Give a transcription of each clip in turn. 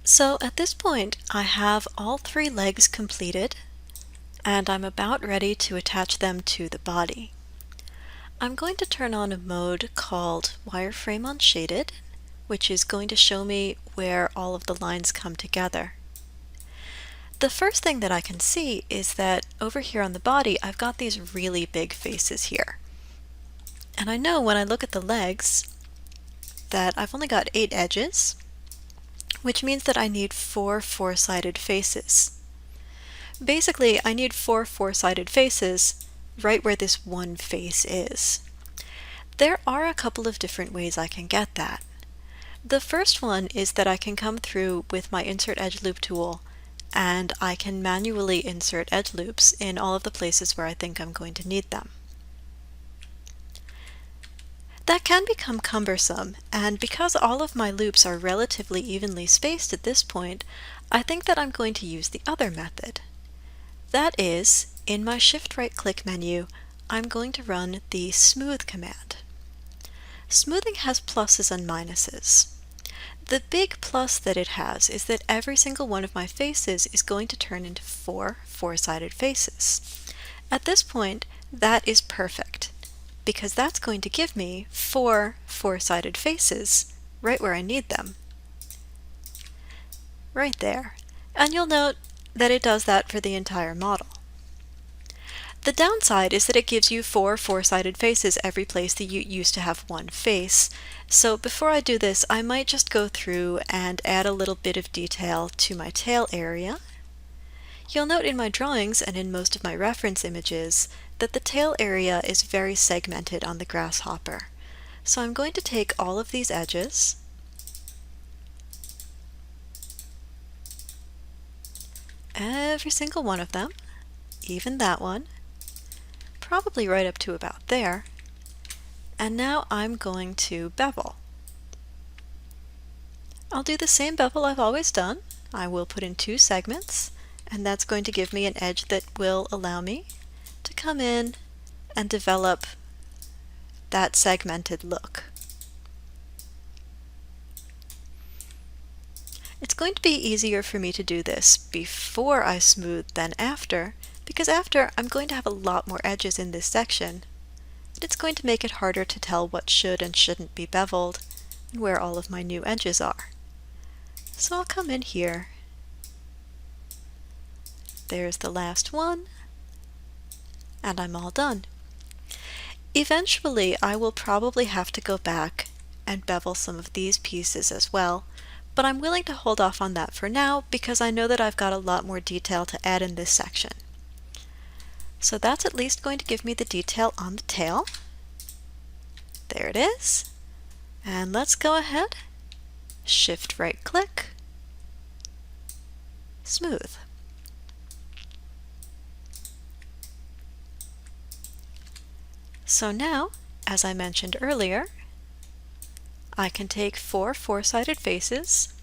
So at this point, I have all three legs completed, and I'm about ready to attach them to the body. I'm going to turn on a mode called Wireframe Unshaded, which is going to show me where all of the lines come together. The first thing that I can see is that over here on the body, I've got these really big faces here. And I know when I look at the legs that I've only got 8 edges, which means that I need 4 four-sided faces. Basically, I need 4 four-sided faces right where this one face is. There are a couple of different ways I can get that. The first one is that I can come through with my Insert Edge Loop tool and I can manually insert edge loops in all of the places where I think I'm going to need them. That can become cumbersome, and because all of my loops are relatively evenly spaced at this point, I think that I'm going to use the other method. That is, in my Shift right click menu, I'm going to run the Smooth command. Smoothing has pluses and minuses. The big plus that it has is that every single one of my faces is going to turn into 4 four-sided faces. At this point, that is perfect, because that's going to give me 4 four-sided faces right where I need them. Right there. And you'll note that it does that for the entire model. The downside is that it gives you 4 four-sided faces every place that you used to have one face. So before I do this, I might just go through and add a little bit of detail to my tail area. You'll note in my drawings and in most of my reference images that the tail area is very segmented on the grasshopper. So I'm going to take all of these edges every single one of them, even that one, probably right up to about there, and now I'm going to bevel. I'll do the same bevel I've always done. I will put in 2 segments, and that's going to give me an edge that will allow me to come in and develop that segmented look. It's going to be easier for me to do this before I smooth than after, because after I'm going to have a lot more edges in this section. It's going to make it harder to tell what should and shouldn't be beveled and where all of my new edges are. So I'll come in here. There's the last one, and I'm all done. Eventually, I will probably have to go back and bevel some of these pieces as well, but I'm willing to hold off on that for now because I know that I've got a lot more detail to add in this section. So that's at least going to give me the detail on the tail. There it is. And let's go ahead, Shift right click, Smooth. So now, as I mentioned earlier, I can take 4 four-sided faces,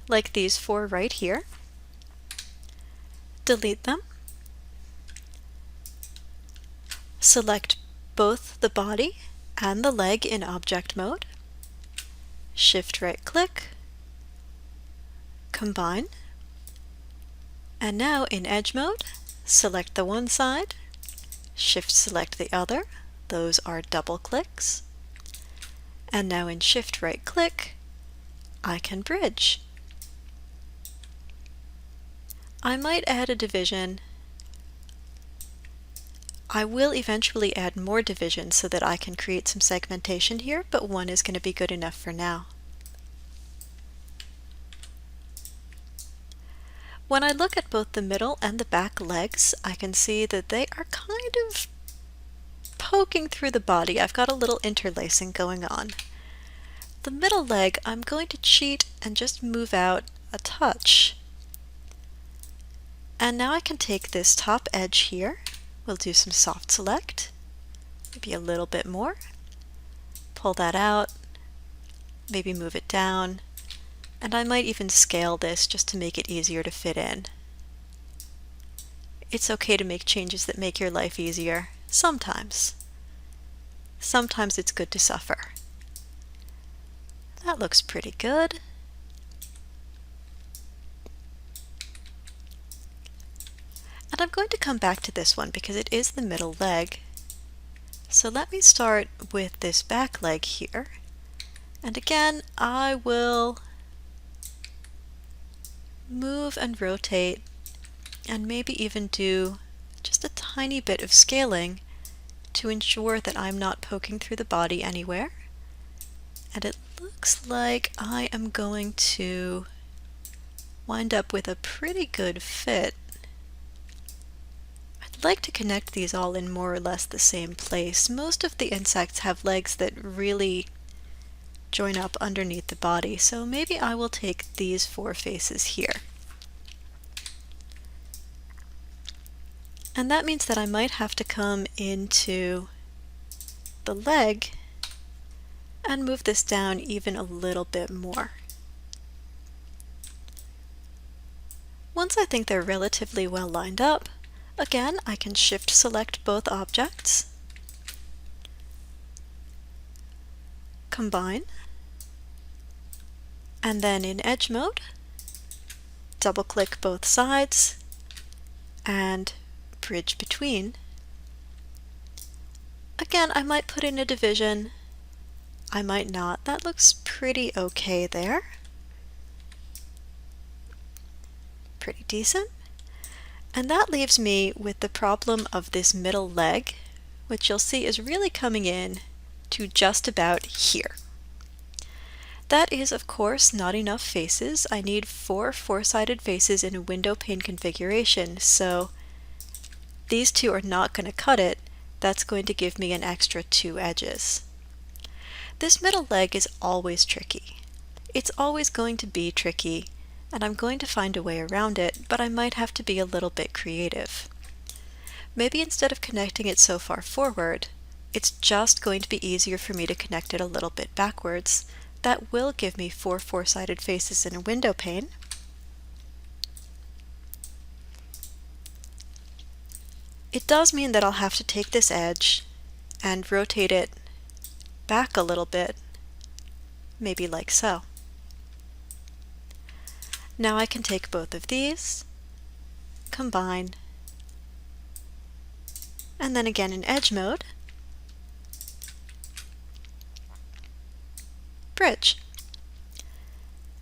like these 4 right here, delete them, select both the body and the leg in object mode, Shift right click, combine, and now in edge mode, select the one side, Shift select the other, those are double clicks, and now in Shift right click, I can bridge. I might add a division. I will eventually add more divisions so that I can create some segmentation here, but 1 is going to be good enough for now. When I look at both the middle and the back legs, I can see that they are kind of poking through the body. I've got a little interlacing going on. The middle leg, I'm going to cheat and just move out a touch. And now I can take this top edge here. We'll do some soft select, maybe a little bit more. Pull that out, maybe move it down, and I might even scale this just to make it easier to fit in. It's okay to make changes that make your life easier, sometimes. Sometimes it's good to suffer. That looks pretty good. And I'm going to come back to this one because it is the middle leg. So let me start with this back leg here. And again, I will move and rotate and maybe even do just a tiny bit of scaling to ensure that I'm not poking through the body anywhere. And it looks like I am going to wind up with a pretty good fit. I'd like to connect these all in more or less the same place. Most of the insects have legs that really join up underneath the body, so maybe I will take these 4 faces here. And that means that I might have to come into the leg and move this down even a little bit more. Once I think they're relatively well lined up, again, I can shift select both objects, combine, and then in edge mode, double click both sides and bridge between. Again, I might put in a division, I might not. That looks pretty okay there. Pretty decent. And that leaves me with the problem of this middle leg, which you'll see is really coming in to just about here. That is, of course, not enough faces. I need 4 four-sided faces in a window pane configuration, so these 2 are not going to cut it. That's going to give me an extra 2 edges. This middle leg is always tricky. It's always going to be tricky, and I'm going to find a way around it, but I might have to be a little bit creative. Maybe instead of connecting it so far forward, it's just going to be easier for me to connect it a little bit backwards. That will give me 4 four-sided faces in a window pane. It does mean that I'll have to take this edge and rotate it back a little bit, maybe like so. Now I can take both of these, combine, and then again in edge mode, bridge.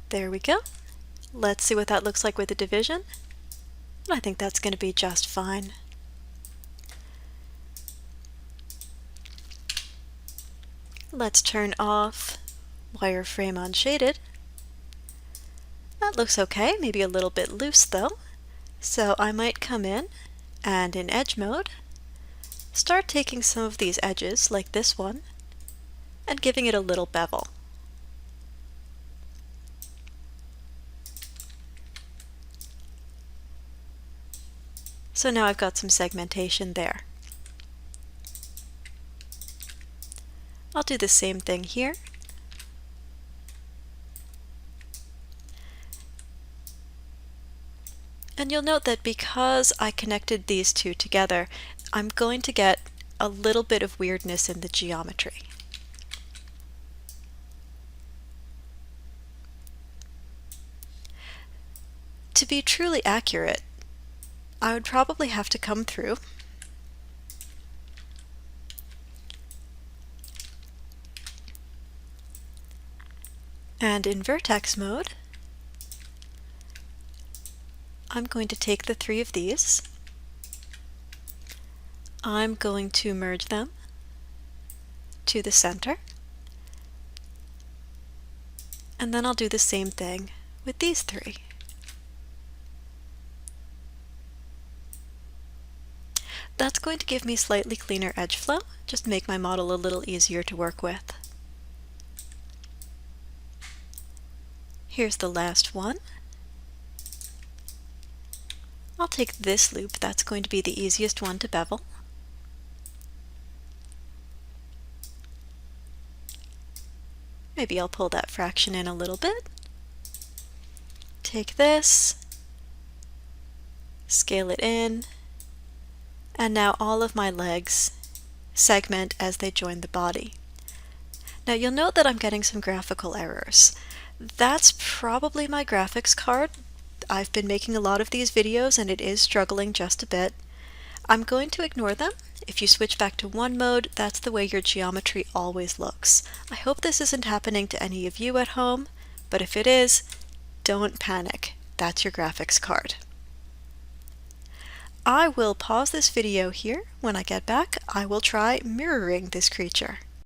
There we go. Let's see what that looks like with a division. I think that's going to be just fine. Let's turn off wireframe unshaded. That looks okay, maybe a little bit loose though. So I might come in and in edge mode, start taking some of these edges like this one and giving it a little bevel. So now I've got some segmentation there. I'll do the same thing here. And you'll note that because I connected these 2 together, I'm going to get a little bit of weirdness in the geometry. To be truly accurate, I would probably have to come through and in vertex mode, I'm going to take the 3 of these, I'm going to merge them to the center, and then I'll do the same thing with these 3. That's going to give me slightly cleaner edge flow, just make my model a little easier to work with. Here's the last one. I'll take this loop, that's going to be the easiest one to bevel. Maybe I'll pull that fraction in a little bit. Take this, scale it in, and now all of my legs segment as they join the body. Now you'll note that I'm getting some graphical errors. That's probably my graphics card. I've been making a lot of these videos and it is struggling just a bit. I'm going to ignore them. If you switch back to one mode, that's the way your geometry always looks. I hope this isn't happening to any of you at home, but if it is, don't panic. That's your graphics card. I will pause this video here. When I get back, I will try mirroring this creature.